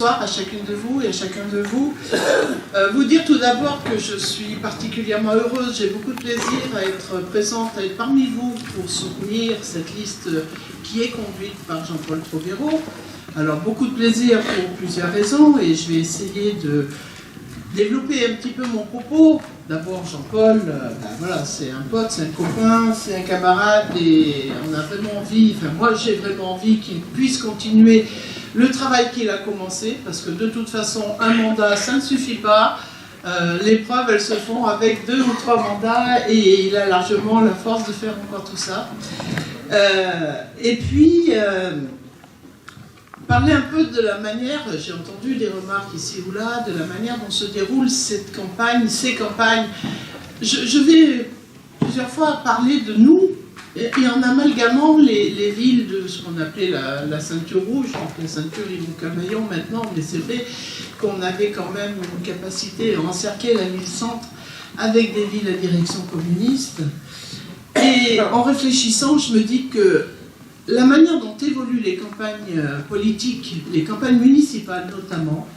bonsoir à chacune de vous et à chacun de vous. Vous dire tout d'abord que je suis particulièrement heureuse, j'ai beaucoup de plaisir à être présente, à être parmi vous pour soutenir cette liste qui est conduite par Jean-Paul Trovero. Alors beaucoup de plaisir pour plusieurs raisons et je vais essayer de développer un petit peu mon propos. D'abord Jean-Paul, voilà, c'est un pote, c'est un copain, c'est un camarade et on a vraiment envie, enfin moi j'ai vraiment envie qu'il puisse continuer le travail qu'il a commencé, parce que de toute façon un mandat ça ne suffit pas, les preuves elles se font avec 2 ou 3 mandats et il a largement la force de faire encore tout ça. Et puis parler un peu de la manière, j'ai entendu des remarques ici ou là, de la manière dont se déroule cette campagne, ces campagnes. Je vais plusieurs fois parler de nous, et en amalgamant les villes de ce qu'on appelait la ceinture rouge, donc la ceinture il manque un maillon maintenant, mais c'est vrai qu'on avait quand même une capacité à encercler la ville-centre avec des villes à direction communiste. Et en réfléchissant, je me dis que la manière dont évoluent les campagnes politiques, les campagnes municipales notamment,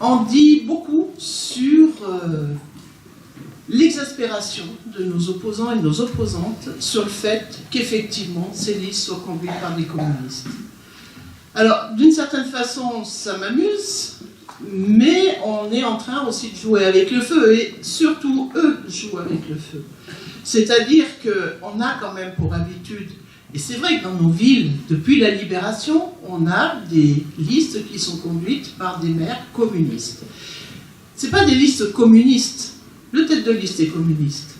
en dit beaucoup sur l'exaspération de nos opposants et de nos opposantes sur le fait qu'effectivement ces listes soient conduites par des communistes. Alors, d'une certaine façon, ça m'amuse, mais on est en train aussi de jouer avec le feu, et surtout, eux jouent avec le feu. C'est-à-dire qu'on a quand même pour habitude, et c'est vrai que dans nos villes, depuis la Libération, on a des listes qui sont conduites par des maires communistes. Ce n'est pas des listes communistes, le tête de liste est communiste.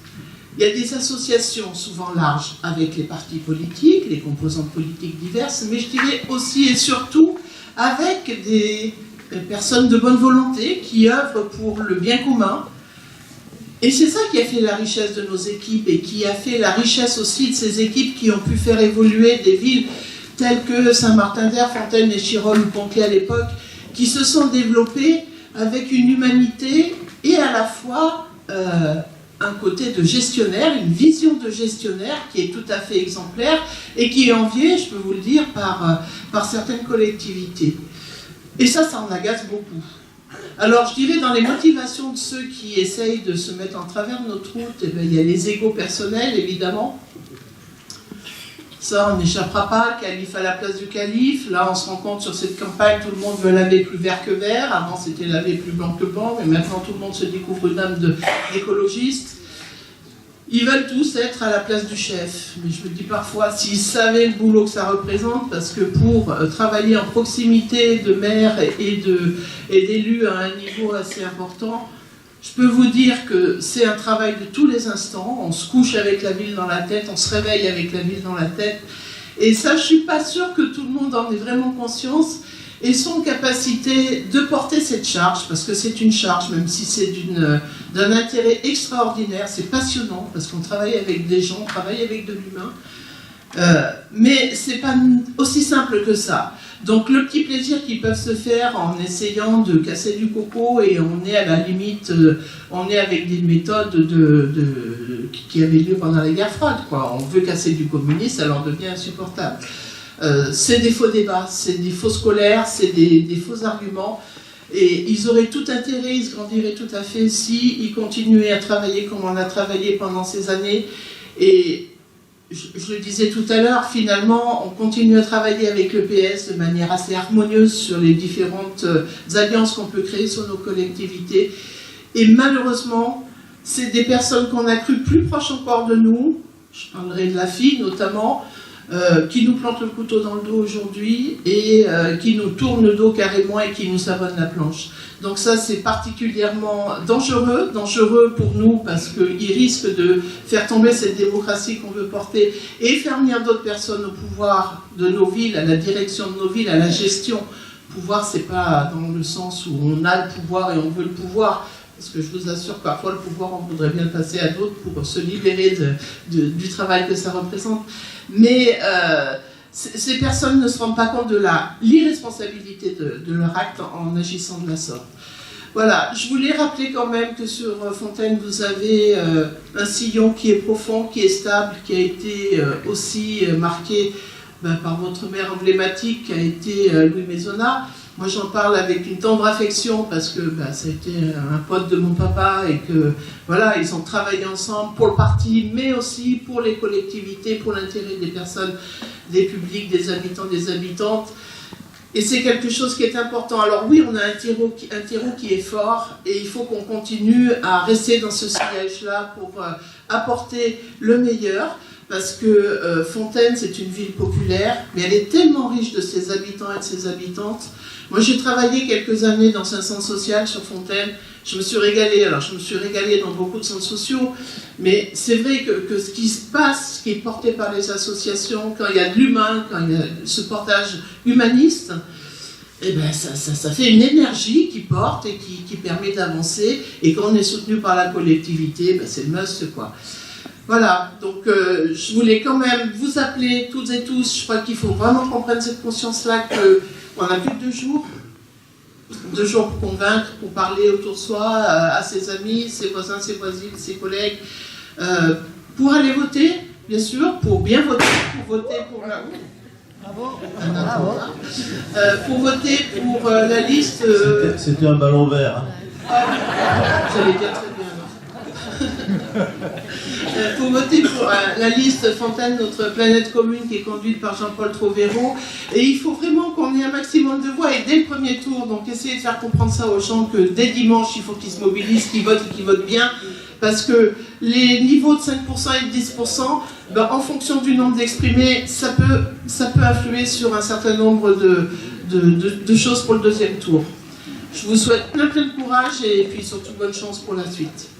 Il y a des associations souvent larges avec les partis politiques, les composantes politiques diverses, mais je dirais aussi et surtout avec des personnes de bonne volonté qui œuvrent pour le bien commun. Et c'est ça qui a fait la richesse de nos équipes et qui a fait la richesse aussi de ces équipes qui ont pu faire évoluer des villes telles que Saint-Martin-d'Hères, Fontaine, Échirolles ou Ponclet à l'époque, qui se sont développées avec une humanité et à la fois un côté de gestionnaire, une vision de gestionnaire qui est tout à fait exemplaire et qui est enviée, je peux vous le dire, par certaines collectivités. Et ça en agace beaucoup. Alors, je dirais, dans les motivations de ceux qui essayent de se mettre en travers de notre route, eh bien, il y a les égos personnels, évidemment. Ça, on n'échappera pas, calife à la place du calife. Là, on se rend compte sur cette campagne, tout le monde veut laver plus vert que vert. Avant, c'était laver plus blanc que blanc, mais maintenant, tout le monde se découvre une âme d'écologiste. Ils veulent tous être à la place du chef. Mais je me dis parfois, s'ils savaient le boulot que ça représente, parce que pour travailler en proximité de maires et d'élus à un niveau assez important, je peux vous dire que c'est un travail de tous les instants. On se couche avec la ville dans la tête, on se réveille avec la ville dans la tête. Et ça, je ne suis pas sûre que tout le monde en ait vraiment conscience. Et sont en capacité de porter cette charge, parce que c'est une charge, même si c'est d'un intérêt extraordinaire, c'est passionnant, parce qu'on travaille avec des gens, on travaille avec de l'humain, mais c'est pas aussi simple que ça. Donc le petit plaisir qu'ils peuvent se faire en essayant de casser du coco, et on est à la limite, on est avec des méthodes qui avaient lieu pendant la guerre froide, quoi. On veut casser du communisme, ça leur devient insupportable. C'est des faux débats, c'est des fausses colères, c'est des faux arguments. Et ils auraient tout intérêt, ils se grandiraient tout à fait s'ils continuaient à travailler comme on a travaillé pendant ces années. Et je le disais tout à l'heure, finalement, on continue à travailler avec le PS de manière assez harmonieuse sur les différentes alliances qu'on peut créer sur nos collectivités. Et malheureusement, c'est des personnes qu'on a cru plus proches encore de nous, je parlerai de la fille notamment, qui nous plante le couteau dans le dos aujourd'hui et qui nous tourne le dos carrément et qui nous savonne la planche. Donc ça, c'est particulièrement dangereux pour nous parce qu'il risque de faire tomber cette démocratie qu'on veut porter et faire venir d'autres personnes au pouvoir de nos villes, à la direction de nos villes, à la gestion. Pouvoir, c'est pas dans le sens où on a le pouvoir et on veut le pouvoir. Parce que je vous assure que parfois le pouvoir, on voudrait bien le passer à d'autres pour se libérer du travail que ça représente. Mais ces personnes ne se rendent pas compte de l'irresponsabilité de leur acte en agissant de la sorte. Voilà, je voulais rappeler quand même que sur Fontaine, vous avez un sillon qui est profond, qui est stable, qui a été aussi marqué par votre maire emblématique, qui a été Louis Maisonnat. Moi j'en parle avec une tendre affection parce que c'était un pote de mon papa et que voilà, ils ont travaillé ensemble pour le parti, mais aussi pour les collectivités, pour l'intérêt des personnes, des publics, des habitants, des habitantes. Et c'est quelque chose qui est important. Alors oui, on a un terreau qui est fort et il faut qu'on continue à rester dans ce sillage-là pour apporter le meilleur. Parce que Fontaine, c'est une ville populaire, mais elle est tellement riche de ses habitants et de ses habitantes. Moi, j'ai travaillé quelques années dans un centre social sur Fontaine. Je me suis régalée. Alors, je me suis régalée dans beaucoup de centres sociaux. Mais c'est vrai que ce qui se passe, ce qui est porté par les associations, quand il y a de l'humain, quand il y a ce portage humaniste, eh ben, ça fait une énergie qui porte et qui permet d'avancer. Et quand on est soutenu par la collectivité, ben, c'est le must, quoi. Voilà, donc je voulais quand même vous appeler toutes et tous. Je crois qu'il faut vraiment qu'on prenne cette conscience-là qu'on n'a plus que 2 jours. 2 jours pour convaincre, pour parler autour de soi, à ses amis, ses voisins, ses voisines, ses collègues, pour aller voter, bien sûr, pour bien voter, pour voter pour la... Bravo. Pour voter pour la liste... C'était un ballon vert. Vous allez dire très bien. Pour voter pour la liste Fontaine, notre planète commune, qui est conduite par Jean-Paul Trovero. Et il faut vraiment qu'on ait un maximum de voix. Et dès le premier tour, donc essayez de faire comprendre ça aux gens que dès dimanche, il faut qu'ils se mobilisent, qu'ils votent et qu'ils votent bien. Parce que les niveaux de 5% et de 10%, ben, en fonction du nombre d'exprimés, ça peut influer sur un certain nombre de choses pour le deuxième tour. Je vous souhaite plein de courage et puis surtout bonne chance pour la suite.